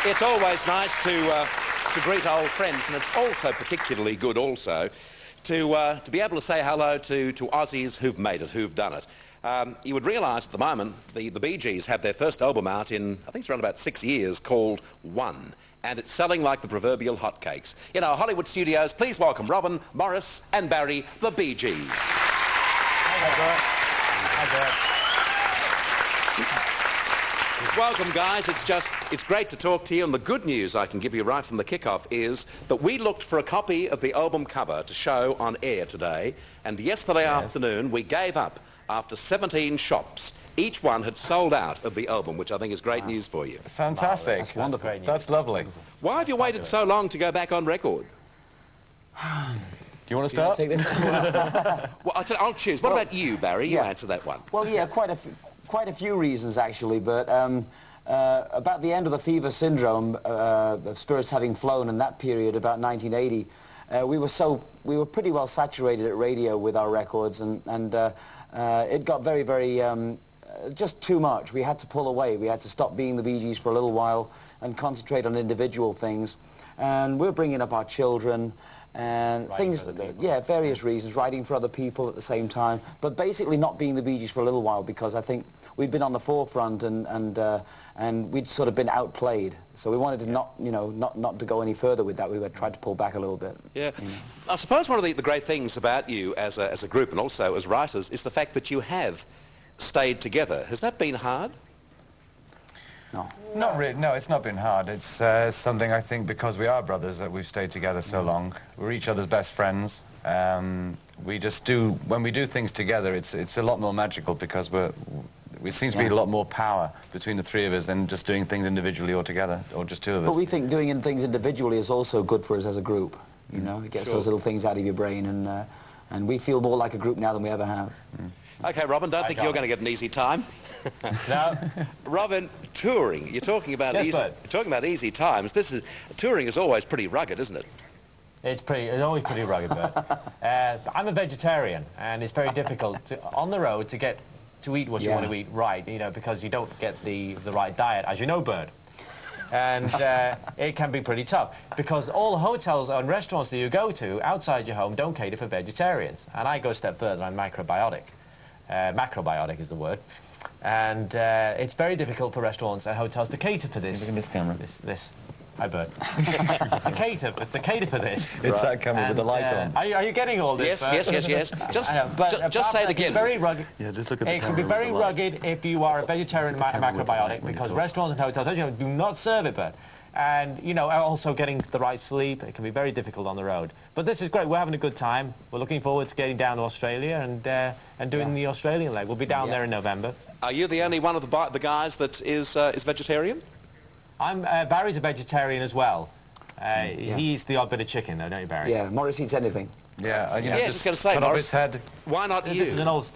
It's always nice to greet old friends, and it's also particularly good also to be able to say hello to Aussies who've made it, who've done it. You would realise at the moment the Bee Gees have their first album out in, I think it's around about 6 years, called One, and it's selling like the proverbial hotcakes. In our Hollywood studios, please welcome Robin, Maurice and Barry, the Bee Gees. Hi, Bert. Hi, Bert. Welcome, guys. It's great to talk to you, and the good news I can give you right from the kickoff is that we looked for a copy of the album cover to show on air today, and yesterday afternoon we gave up after 17 shops. Each one had sold out of the album, which I think is great news for you. Fantastic. That's wonderful. That's lovely. Why have you waited so long to go back on record? Do you want to start? Take this? Well, I'll choose. What about you, Barry? You answer that one. Well, yeah, quite a few reasons, actually, but about the end of the fever syndrome of Spirits having flown in that period, about 1980, we were pretty well saturated at radio with our records, and it got very, very, just too much. We had to pull away. We had to stop being the Bee Gees for a little while and concentrate on individual things. And we're bringing up our children and things, various reasons, writing for other people at the same time, but basically not being the Bee Gees for a little while, because I think we'd been on the forefront and we'd sort of been outplayed. So we wanted to not to go any further with that. We tried to pull back a little bit. Yeah. I suppose one of the great things about you as a group and also as writers is the fact that you have stayed together. Has that been hard? No. Not really. No, it's not been hard. It's something, I think, because we are brothers, that we've stayed together so long. We're each other's best friends. We just do, when we do things together, it's a lot more magical, because it seems to be a lot more power between the three of us than just doing things individually or together, or just two of us. But we think doing things individually is also good for us as a group. You know, it gets those little things out of your brain, and we feel more like a group now than we ever have. Okay, Robin, don't think you're going to get an easy time. No. Robin, touring. You're talking about easy times. Touring is always pretty rugged, isn't it? It's always pretty rugged, Bert. I'm a vegetarian, and it's very difficult on the road to eat what you want to eat right, because you don't get the right diet, as you know, Bert. And it can be pretty tough, because all the hotels and restaurants that you go to outside your home don't cater for vegetarians. And I go a step further, I'm macrobiotic. Macrobiotic is the word. And it's very difficult for restaurants and hotels to cater for this. Look at this camera. This. Hi, Bert. to cater for this. It's that camera with the light on. Are you getting all this? Yes. Just say it again. Very rugged. Yeah, just look at the camera. It can be very rugged if you are a vegetarian macrobiotic, because restaurants and hotels do not serve it, Bert. And, also getting the right sleep, it can be very difficult on the road. But this is great. We're having a good time. We're looking forward to getting down to Australia and doing the Australian leg. We'll be down there in November. Are you the only one of the guys that is vegetarian? Barry's a vegetarian as well. He eats the odd bit of chicken, though, don't you, Barry? Yeah, Maurice eats anything. Yeah, just going to say, Maurice, why not you? This is an old...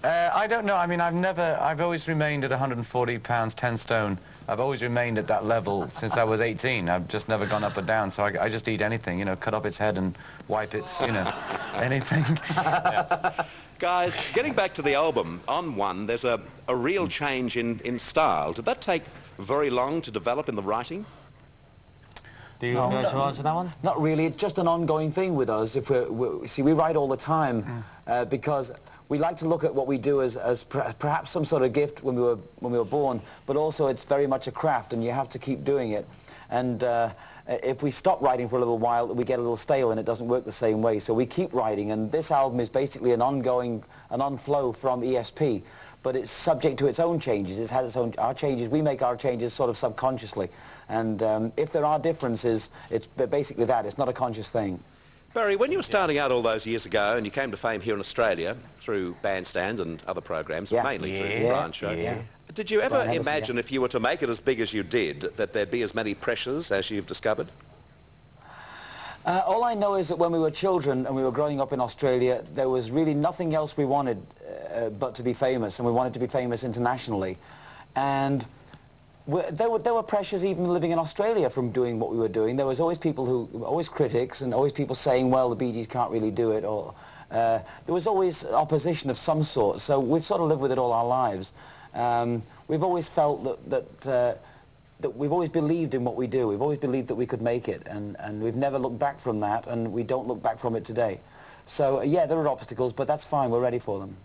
I don't know. I mean, I've always remained at 140 pounds, 10 stone. I've always remained at that level since I was 18. I've just never gone up or down, so I just eat anything, cut off its head and wipe its, anything. Guys, getting back to the album, on One, there's a real change in style. Did that take very long to develop in the writing? Do you want to answer that one? Not really. It's just an ongoing thing with us. We write all the time because we like to look at what we do as perhaps some sort of gift when we were born, but also it's very much a craft, and you have to keep doing it. And if we stop writing for a little while, we get a little stale and it doesn't work the same way. So we keep writing, and this album is basically an on-flow from ESP, but it's subject to its own changes. It has our changes. We make our changes sort of subconsciously. And if there are differences, it's basically that. It's not a conscious thing. Barry, when you were starting out all those years ago and you came to fame here in Australia through Bandstand and other programs, mainly through the Brian Show, did you ever imagine if you were to make it as big as you did, that there'd be as many pressures as you've discovered? All I know is that when we were children and we were growing up in Australia, there was really nothing else we wanted but to be famous, and we wanted to be famous internationally. And there were pressures even living in Australia from doing what we were doing. There was always people always critics, and always people saying, well, the Bee Gees can't really do it, there was always opposition of some sort, so we've sort of lived with it all our lives. We've always felt that we've always believed in what we do. We've always believed that we could make it, and we've never looked back from that, and we don't look back from it today. So, yeah, there are obstacles, but that's fine. We're ready for them.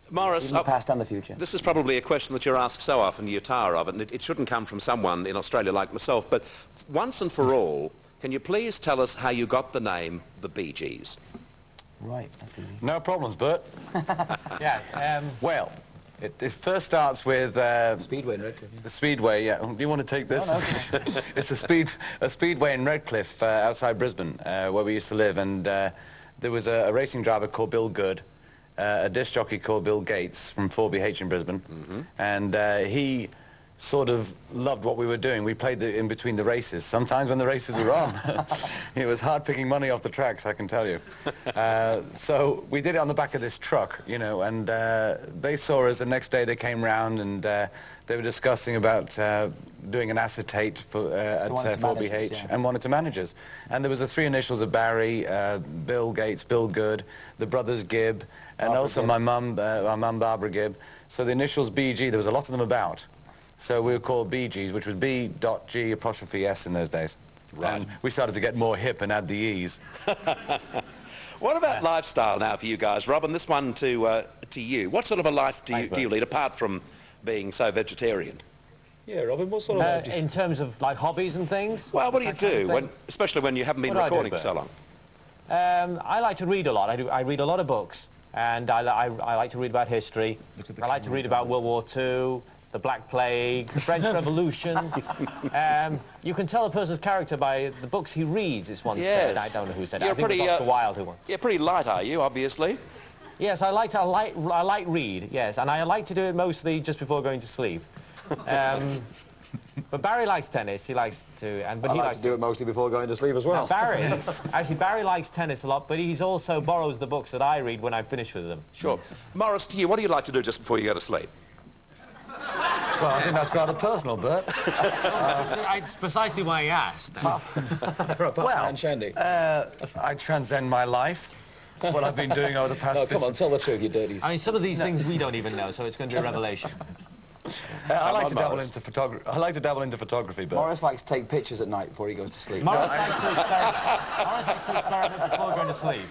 Morris, in the past and the future. This is probably a question that you're asked so often, you tire of it, and it shouldn't come from someone in Australia like myself, but once and for all, can you please tell us how you got the name the Bee Gees? Right, that's easy. No problems, Bert. Yeah. Well, it first starts with... Speedway in Redcliffe. Yeah. The Speedway, yeah. Do you want to take this? Oh, no. It's a Speedway in Redcliffe, outside Brisbane, where we used to live, and there was a racing driver called Bill Good, a disc jockey called Bill Gates from 4BH in Brisbane, and he sort of loved what we were doing. We played in between the races, sometimes when the races were on. It was hard picking money off the tracks, I can tell you. So we did it on the back of this truck, you know, and they saw us. The next day they came round and they were discussing about doing an acetate at 4BH and wanted to manage us. And there was the three initials of Barry, Bill Gates, Bill Good, the brothers Gibb, and Barbara also Gibb. my mum Barbara Gibb. So the initials BG, there was a lot of them about. So we were called BGs, which was B.G''S in those days. Right. And we started to get more hip and add the E's. What about lifestyle now for you guys? Robin, this one to you. What sort of a life do you lead, apart from being so vegetarian? Yeah, Robin, what sort of... In terms of, like, hobbies and things? Well, what do you do, especially when you haven't been recording for so long? I like to read a lot. I read a lot of books, and I like to read about history. I like to read about World War II, the Black Plague, the French Revolution. You can tell a person's character by the books he reads, it's once said. I don't know who said it. I think it was Oscar Wilde who won. You're pretty light, are you, obviously? Yes, I like read, yes, and I like to do it mostly just before going to sleep. But Barry likes tennis. He likes to, but he likes to do it mostly before going to sleep as well. Barry likes tennis a lot, but he also borrows the books that I read when I finish with them. Sure. Morris, to you, what do you like to do just before you go to sleep? Well, I think that's rather personal, Bert. It's precisely why he asked. Well, Shandy. I transcend my life. What I've been doing over the past... No, come on, tell the truth, you dirties. I mean, some of these things we don't even know, so it's going to be a revelation. I like to dabble into photography. I like to dabble into photography, but Morris likes to take pictures at night before he goes to sleep. Morris likes to experiment before going to sleep.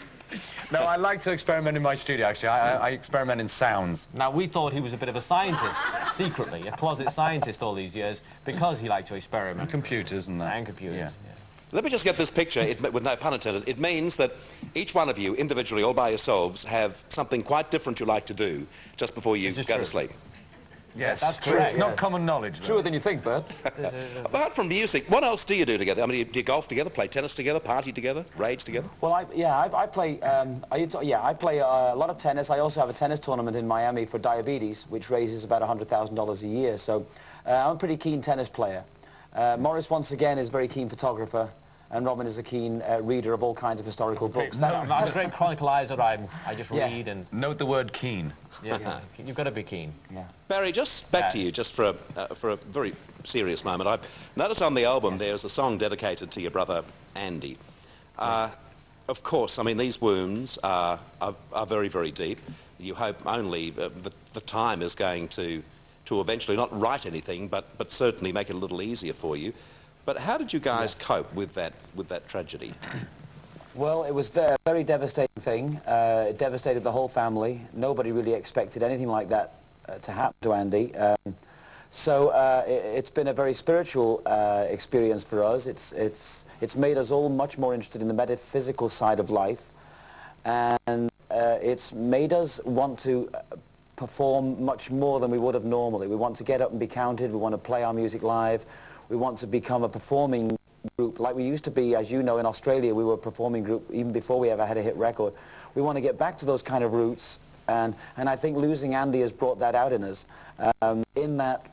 no, I like to experiment in my studio. Actually, I experiment in sounds. Now, we thought he was a bit of a scientist, secretly, a closet scientist all these years, because he liked to experiment. And computers and that. And computers. Yeah. Let me just get this picture, with no pun intended. It means that each one of you, individually, all by yourselves, have something quite different you like to do just before you go to sleep. Yes, that's true. correct. It's not common knowledge, though. Truer than you think, Bert. Apart from music, what else do you do together? I mean, do you golf together, play tennis together, party together, rage together? Well, I play. I play a lot of tennis. I also have a tennis tournament in Miami for diabetes, which raises about $100,000 a year. So, I'm a pretty keen tennis player. Morris, once again, is a very keen photographer, and Robin is a keen reader of all kinds of historical books. I'm a great chronicle-izer. I just read and... Note the word keen. Yeah, you've got to be keen. Yeah. Barry, just back to you, just for a very serious moment. I've noticed on the album there's a song dedicated to your brother Andy. Of course, I mean, these wounds are very, very deep. You hope only the time is going to eventually not write anything, but certainly make it a little easier for you. But how did you guys cope with that tragedy? Well, it was a very devastating thing. It devastated the whole family. Nobody really expected anything like that to happen to Andy. So it's been a very spiritual experience for us. It's made us all much more interested in the metaphysical side of life, and it's made us want to perform much more than we would have normally. We want to get up and be counted. We want to play our music live. We want to become a performing group like we used to be. As you know, in Australia we were a performing group even before we ever had a hit record. We want to get back to those kind of roots, and I think losing Andy has brought that out in us, in that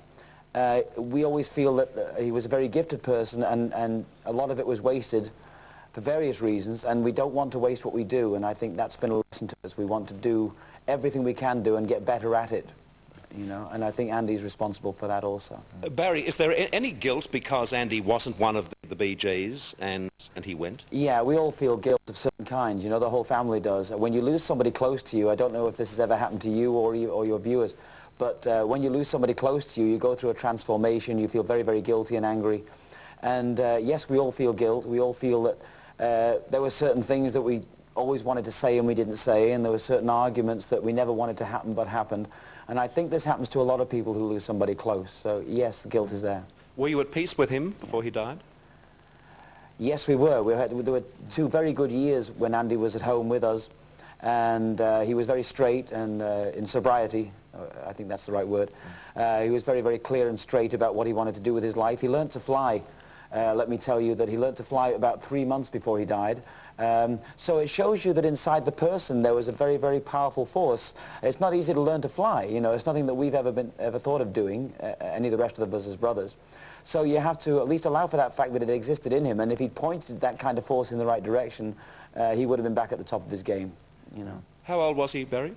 we always feel that he was a very gifted person, and a lot of it was wasted for various reasons, and we don't want to waste what we do, and I think that's been a lesson to us. We want to do everything we can do and get better at it. You know, and I think Andy's responsible for that also. Barry, is there any guilt because Andy wasn't one of the Bee Gees and he went? Yeah, we all feel guilt of certain kind, you know, the whole family does. When you lose somebody close to you, I don't know if this has ever happened to you or your viewers, but when you lose somebody close to you, you go through a transformation, you feel very, very guilty and angry. And yes, we all feel guilt. We all feel that there were certain things that we always wanted to say and we didn't say, and there were certain arguments that we never wanted to happen but happened. And I think this happens to a lot of people who lose somebody close. So yes, the guilt is there. Were you at peace with him before he died? Yes, we were. There were 2 very good years when Andy was at home with us, and he was very straight and in sobriety. I think that's the right word. He was very, very clear and straight about what he wanted to do with his life. He learned to fly. Let me tell you that he learned to fly about 3 months before he died. So it shows you that inside the person there was a very, very powerful force. It's not easy to learn to fly. You know, it's nothing that we've ever thought of doing, any of the rest of us as brothers. So you have to at least allow for that fact that it existed in him, and if he'd pointed that kind of force in the right direction, he would have been back at the top of his game, you know. How old was he buried?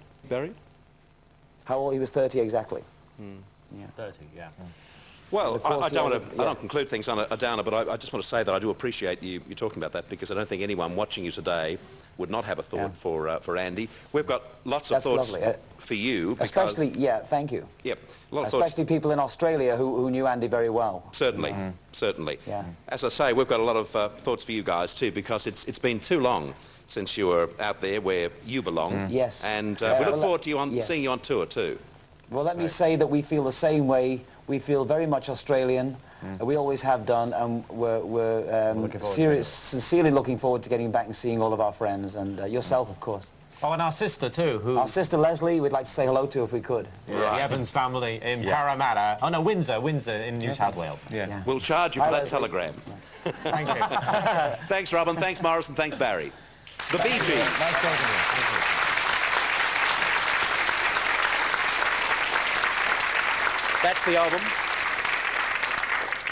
How old? He was 30 exactly. Yeah. 30, yeah. Well, course, I don't conclude things on a downer, but I just want to say that I do appreciate you talking about that, because I don't think anyone watching you today would not have a thought for Andy. We've got lots of thoughts for you. Because, especially, yeah, thank you. Yep, a lot of especially thoughts. People in Australia who knew Andy very well. Certainly, certainly. Yeah. As I say, we've got a lot of thoughts for you guys too, because it's been too long since you were out there where you belong. Yes. And we look forward to seeing you on tour too. Well, let me say that we feel the same way. We feel very much Australian. We always have done, and we're sincerely looking forward to getting back and seeing all of our friends, and yourself, of course. Oh, and our sister too, who... Our sister Leslie, we'd like to say hello to if we could. Yeah, the Evans family in Parramatta. Oh, no, Windsor in New South Wales. Yeah. We'll charge you for that telegram. Thank you. Thanks, Robin. Thanks, Maurice, and thanks, Barry. The Bee Gees. Nice talking to you. Thank you. That's the album.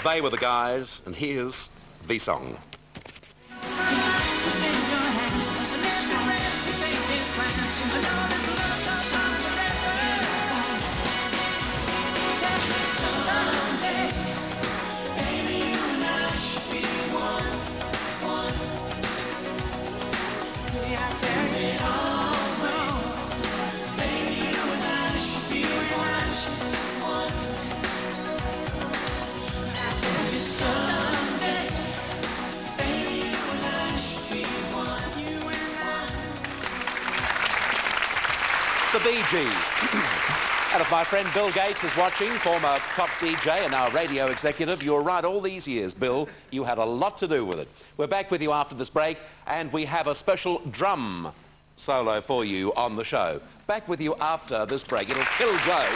They were the guys, and here's the song. The Bee Gees. And if my friend Bill Gates is watching, former top DJ and now radio executive, you're right, all these years, Bill, you had a lot to do with it. We're back with you after this break, and we have a special drum solo for you on the show. Back with you after this break. It'll kill Joe.